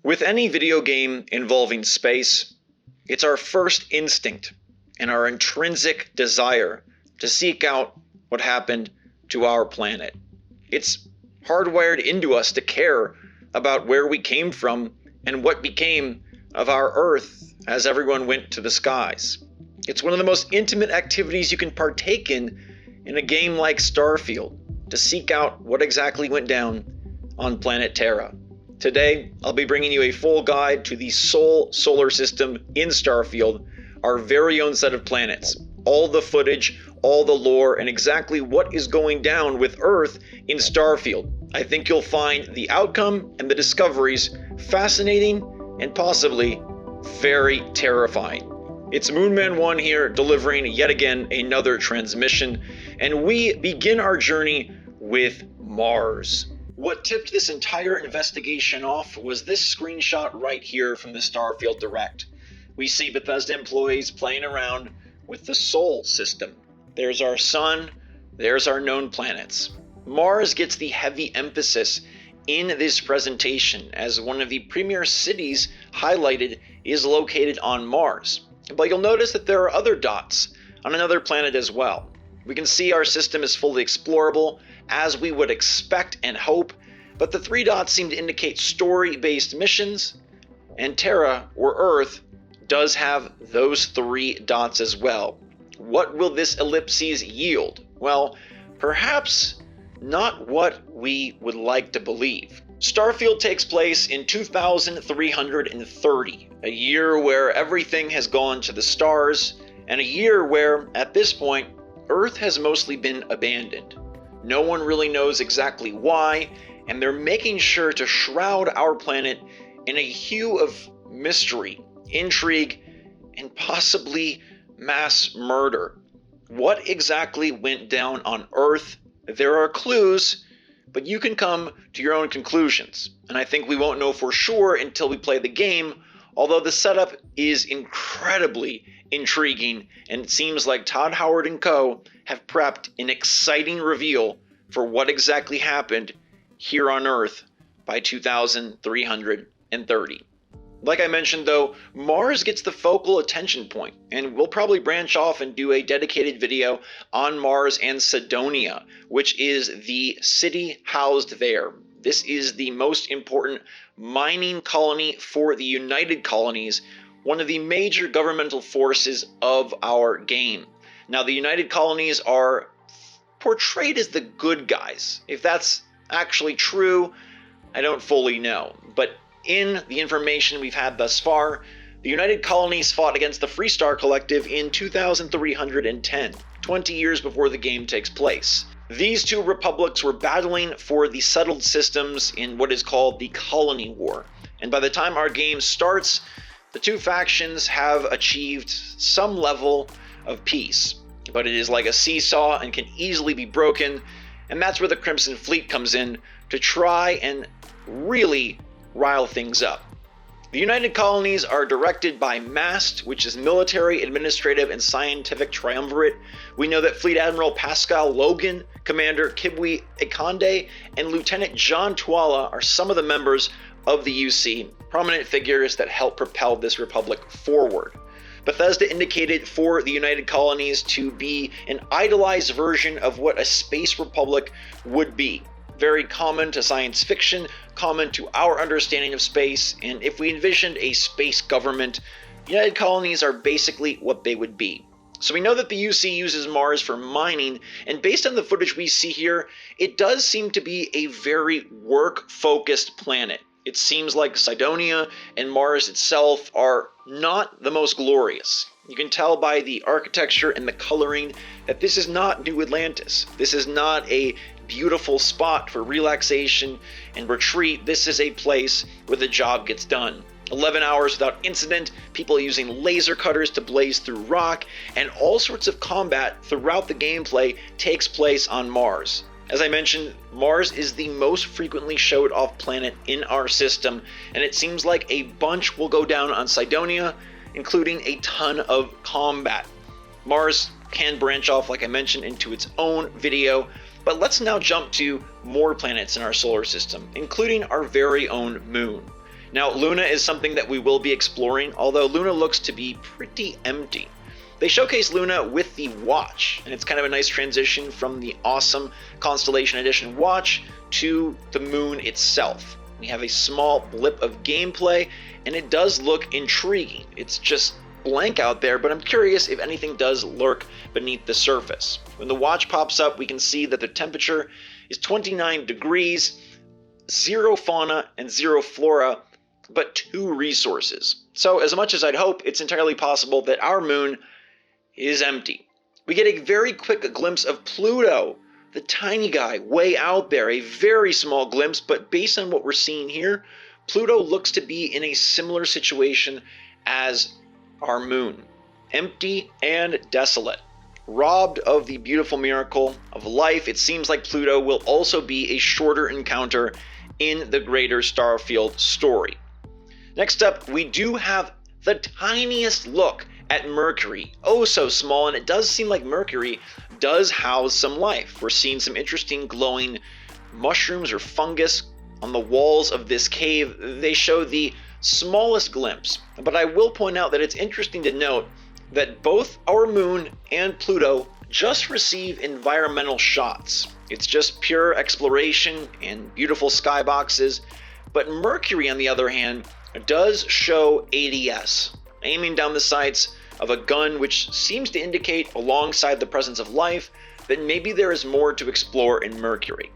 With any video game involving space, it's our first instinct and our intrinsic desire to seek out what happened to our planet. It's hardwired into us to care about where we came from and what became of our Earth as everyone went to the skies. It's one of the most intimate activities you can partake in a game like Starfield, to seek out what exactly went down on planet Terra. Today, I'll be bringing you a full guide to the sole solar system in Starfield, our very own set of planets, all the footage, all the lore, and exactly what is going down with Earth in Starfield. I think you'll find the outcome and the discoveries fascinating and possibly very terrifying. It's Moonman1 here, delivering yet again another transmission, and we begin our journey with Mars. What tipped this entire investigation off was this screenshot right here from the Starfield Direct. We see Bethesda employees playing around with the Sol system. There's our sun, there's our known planets. Mars gets the heavy emphasis in this presentation, as one of the premier cities highlighted is located on Mars. But you'll notice that there are other dots on another planet as well. We can see our system is fully explorable, as we would expect and hope, but the three dots seem to indicate story-based missions, and Terra, or Earth, does have those three dots as well. What will this ellipses yield? Well, perhaps not what we would like to believe. Starfield takes place in 2330, a year where everything has gone to the stars, and a year where, at this point, Earth has mostly been abandoned. No one really knows exactly why, and they're making sure to shroud our planet in a hue of mystery, intrigue, and possibly mass murder. What exactly went down on Earth? There are clues, but you can come to your own conclusions, and I think we won't know for sure until we play the game, although the setup is incredibly intriguing, and it seems like Todd Howard and co. have prepped an exciting reveal for what exactly happened here on Earth by 2330. Like I mentioned though, Mars gets the focal attention point, and we'll probably branch off and do a dedicated video on Mars and Cydonia, which is the city housed there. This is the most important mining colony for the United Colonies, one of the major governmental forces of our game. Now, the United Colonies are portrayed as the good guys. If that's actually true, I don't fully know. But in the information we've had thus far, the United Colonies fought against the Freestar Collective in 2310, 20 years before the game takes place. These two republics were battling for the settled systems in what is called the Colony War. And by the time our game starts, the two factions have achieved some level of peace. But it is like a seesaw and can easily be broken, and that's where the Crimson Fleet comes in to try and really rile things up. The United Colonies are directed by MAST, which is Military, Administrative, and Scientific Triumvirate. We know that Fleet Admiral Pascal Logan, Commander Kibwe Ekonde, and Lieutenant John Tuala are some of the members of the UC, prominent figures that help propel this republic forward. Bethesda indicated for the United Colonies to be an idealized version of what a space republic would be. Very common to science fiction, common to our understanding of space, and if we envisioned a space government, United Colonies are basically what they would be. So we know that the UC uses Mars for mining, and based on the footage we see here, it does seem to be a very work-focused planet. It seems like Cydonia and Mars itself are not the most glorious. You can tell by the architecture and the coloring that this is not New Atlantis. This is not a beautiful spot for relaxation and retreat. This is a place where the job gets done. 11 hours without incident, people using laser cutters to blaze through rock, and all sorts of combat throughout the gameplay takes place on Mars. As I mentioned, Mars is the most frequently showed off planet in our system, and it seems like a bunch will go down on Cydonia, including a ton of combat. Mars can branch off, like I mentioned, into its own video, but let's now jump to more planets in our solar system, including our very own moon. Now, Luna is something that we will be exploring, although Luna looks to be pretty empty. They showcase Luna with the Watch, and it's kind of a nice transition from the awesome Constellation Edition Watch to the moon itself. We have a small blip of gameplay, and it does look intriguing. It's just blank out there, but I'm curious if anything does lurk beneath the surface. When the watch pops up, we can see that the temperature is 29 degrees, 0 fauna and 0 flora, but 2 resources. So as much as I'd hope, it's entirely possible that our moon is empty. We get a very quick glimpse of Pluto, the tiny guy way out there, a very small glimpse, but based on what we're seeing here, Pluto looks to be in a similar situation as our moon, empty and desolate. Robbed of the beautiful miracle of life, it seems like Pluto will also be a shorter encounter in the greater Starfield story. Next up, we do have the tiniest look at Mercury. Oh, so small, and it does seem like Mercury does house some life. We're seeing some interesting glowing mushrooms or fungus on the walls of this cave. They show the smallest glimpse, but I will point out that it's interesting to note that both our moon and Pluto just receive environmental shots. It's just pure exploration and beautiful skyboxes, but Mercury, on the other hand, does show ADS, aiming down the sights of a gun, which seems to indicate, alongside the presence of life, that maybe there is more to explore in Mercury.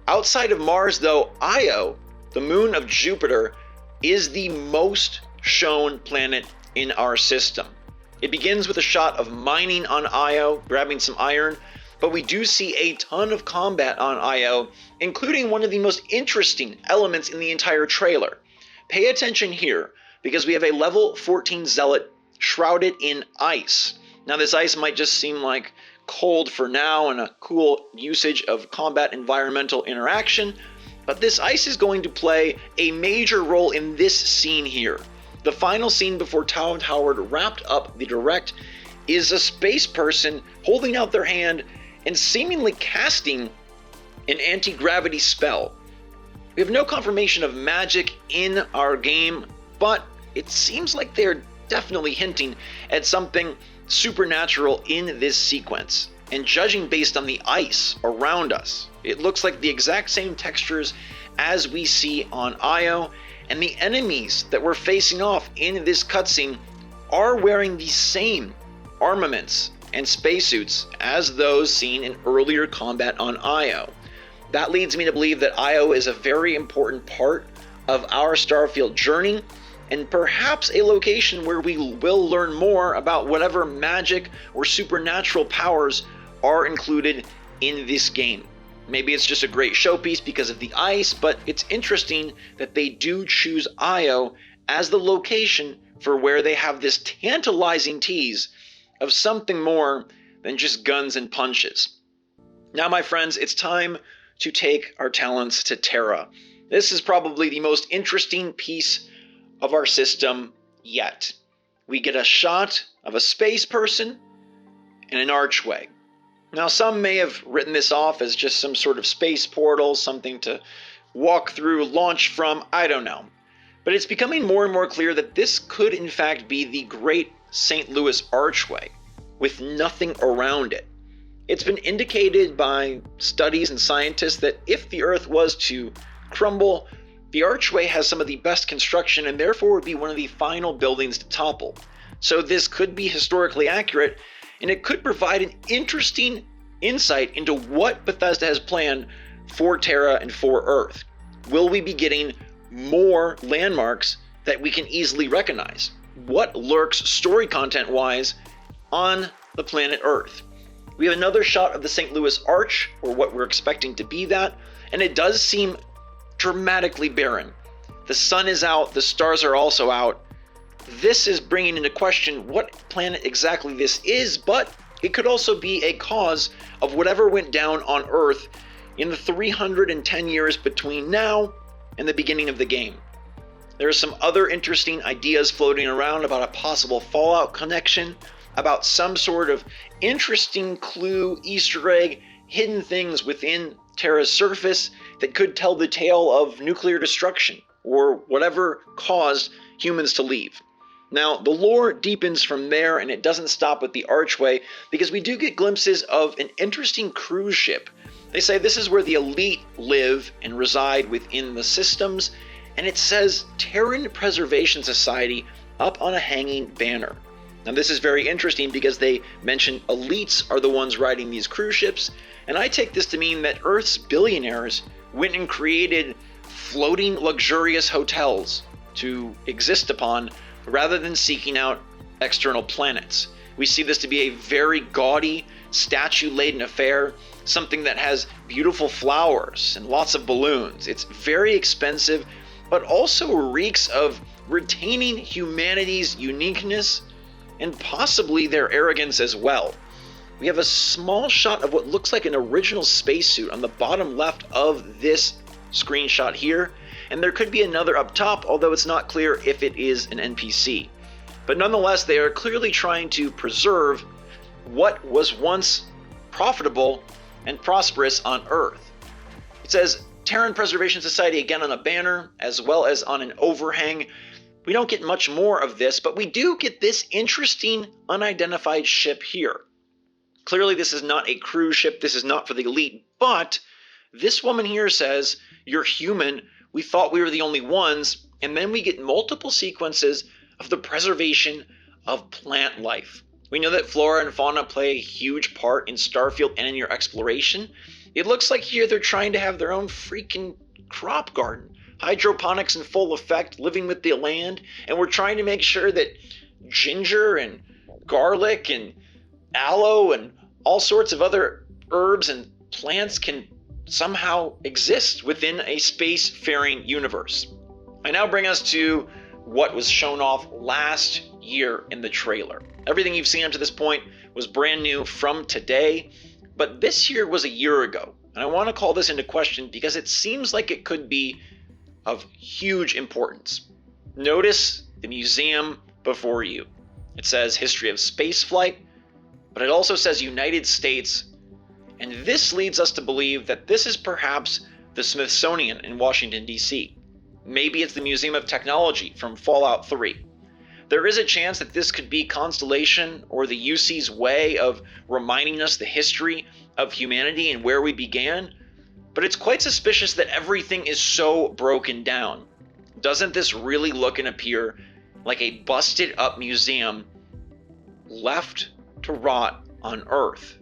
Outside of Mars, though, Io, the moon of Jupiter, is the most shown planet in our system. It begins with a shot of mining on Io, grabbing some iron, but we do see a ton of combat on Io, including one of the most interesting elements in the entire trailer. Pay attention here, because we have a level 14 zealot shrouded in ice. Now, this ice might just seem like cold for now and a cool usage of combat environmental interaction, but this ice is going to play a major role in this scene here. The final scene before Town Howard wrapped up the direct is a space person holding out their hand and seemingly casting an anti-gravity spell. We have no confirmation of magic in our game, but it seems like they're definitely hinting at something supernatural in this sequence. And judging based on the ice around us, it looks like the exact same textures as we see on Io, and the enemies that we're facing off in this cutscene are wearing the same armaments and spacesuits as those seen in earlier combat on Io. That leads me to believe that Io is a very important part of our Starfield journey, and perhaps a location where we will learn more about whatever magic or supernatural powers are included in this game. Maybe it's just a great showpiece because of the ice, but it's interesting that they do choose Io as the location for where they have this tantalizing tease of something more than just guns and punches. Now, my friends, it's time to take our talents to Terra. This is probably the most interesting piece of our system yet. We get a shot of a space person and an archway. Now, some may have written this off as just some sort of space portal, something to walk through, launch from, I don't know. But it's becoming more and more clear that this could in fact be the Great St. Louis Archway, with nothing around it. It's been indicated by studies and scientists that if the Earth was to crumble, the archway has some of the best construction and therefore would be one of the final buildings to topple. So this could be historically accurate, and it could provide an interesting insight into what Bethesda has planned for Terra and for Earth. Will we be getting more landmarks that we can easily recognize? What lurks story content-wise on the planet Earth? We have another shot of the St. Louis Arch, or what we're expecting to be that, and it does seem dramatically barren. The sun is out, the stars are also out. This is bringing into question what planet exactly this is, but it could also be a cause of whatever went down on Earth in the 310 years between now and the beginning of the game. There are some other interesting ideas floating around about a possible Fallout connection, about some sort of interesting clue, Easter egg, hidden things within Terra's surface that could tell the tale of nuclear destruction or whatever caused humans to leave. Now, the lore deepens from there, and it doesn't stop with the archway, because we do get glimpses of an interesting cruise ship. They say this is where the elite live and reside within the systems, and it says Terran Preservation Society up on a hanging banner. Now, this is very interesting because they mention elites are the ones riding these cruise ships, and I take this to mean that Earth's billionaires went and created floating luxurious hotels to exist upon rather than seeking out external planets. We see this to be a very gaudy, statue-laden affair, something that has beautiful flowers and lots of balloons. It's very expensive, but also reeks of retaining humanity's uniqueness and possibly their arrogance as well. We have a small shot of what looks like an original spacesuit on the bottom left of this screenshot here, and there could be another up top, although it's not clear if it is an NPC. But nonetheless, they are clearly trying to preserve what was once profitable and prosperous on Earth. It says Terran Preservation Society again on a banner, as well as on an overhang. We don't get much more of this, but we do get this interesting unidentified ship here. Clearly this is not a cruise ship, this is not for the elite, but this woman here says, "You're human, we thought we were the only ones," and then we get multiple sequences of the preservation of plant life. We know that flora and fauna play a huge part in Starfield and in your exploration. It looks like here they're trying to have their own freaking crop garden. Hydroponics in full effect, living with the land, and we're trying to make sure that ginger and garlic and aloe and all sorts of other herbs and plants can somehow exist within a spacefaring universe. I now bring us to what was shown off last year in the trailer. Everything you've seen up to this point was brand new from today, but this here was a year ago, and I want to call this into question because it seems like it could be of huge importance. Notice the museum before you. It says History of Spaceflight, but it also says United States, and this leads us to believe that this is perhaps the Smithsonian in Washington, D.C. Maybe it's the Museum of Technology from Fallout 3. There is a chance that this could be Constellation or the UC's way of reminding us the history of humanity and where we began, but it's quite suspicious that everything is so broken down. Doesn't this really look and appear like a busted up museum left to rot on Earth?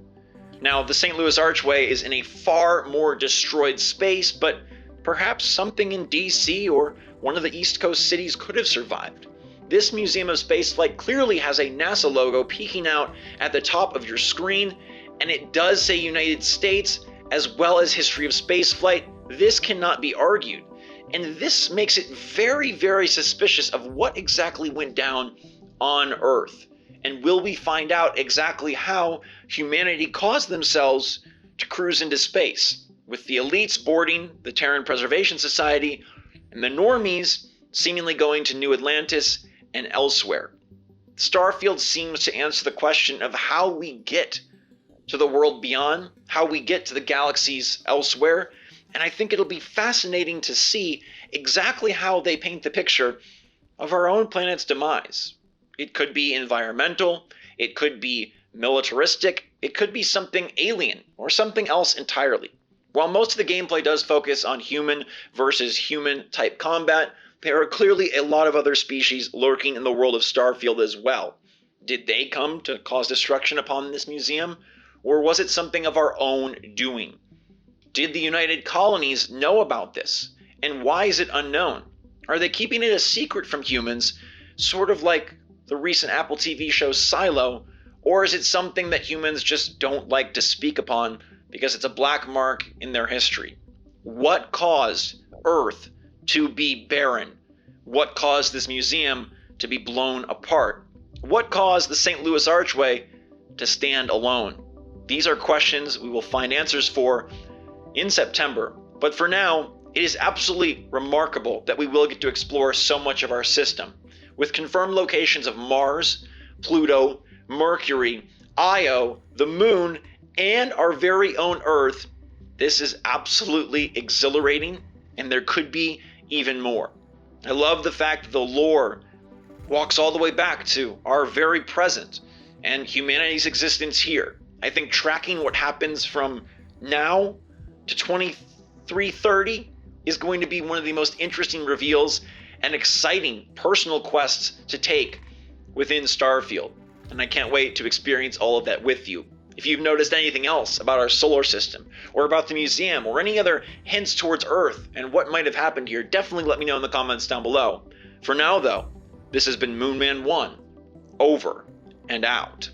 Now, the St. Louis Archway is in a far more destroyed space, but perhaps something in DC or one of the East Coast cities could have survived. This Museum of Spaceflight clearly has a NASA logo peeking out at the top of your screen, and it does say United States as well as History of Spaceflight. This cannot be argued, and this makes it very, very suspicious of what exactly went down on Earth. And will we find out exactly how humanity caused themselves to cruise into space, with the elites boarding the Terran Preservation Society and the normies seemingly going to New Atlantis and elsewhere? Starfield seems to answer the question of how we get to the world beyond, how we get to the galaxies elsewhere, and I think it'll be fascinating to see exactly how they paint the picture of our own planet's demise. It could be environmental, it could be militaristic, it could be something alien, or something else entirely. While most of the gameplay does focus on human versus human type combat, there are clearly a lot of other species lurking in the world of Starfield as well. Did they come to cause destruction upon this museum, or was it something of our own doing? Did the United Colonies know about this, and why is it unknown? Are they keeping it a secret from humans, sort of like the recent Apple TV show Silo, or is it something that humans just don't like to speak upon because it's a black mark in their history? What caused Earth to be barren? What caused this museum to be blown apart? What caused the St. Louis Archway to stand alone? These are questions we will find answers for in September, but for now, it is absolutely remarkable that we will get to explore so much of our system. With confirmed locations of Mars, Pluto, Mercury, Io, the Moon, and our very own Earth, this is absolutely exhilarating, and there could be even more. I love the fact that the lore walks all the way back to our very present and humanity's existence here. I think tracking what happens from now to 2330 is going to be one of the most interesting reveals and exciting personal quests to take within Starfield. And I can't wait to experience all of that with you. If you've noticed anything else about our solar system, or about the museum, or any other hints towards Earth and what might have happened here, definitely let me know in the comments down below. For now, though, this has been Moonman1, over and out.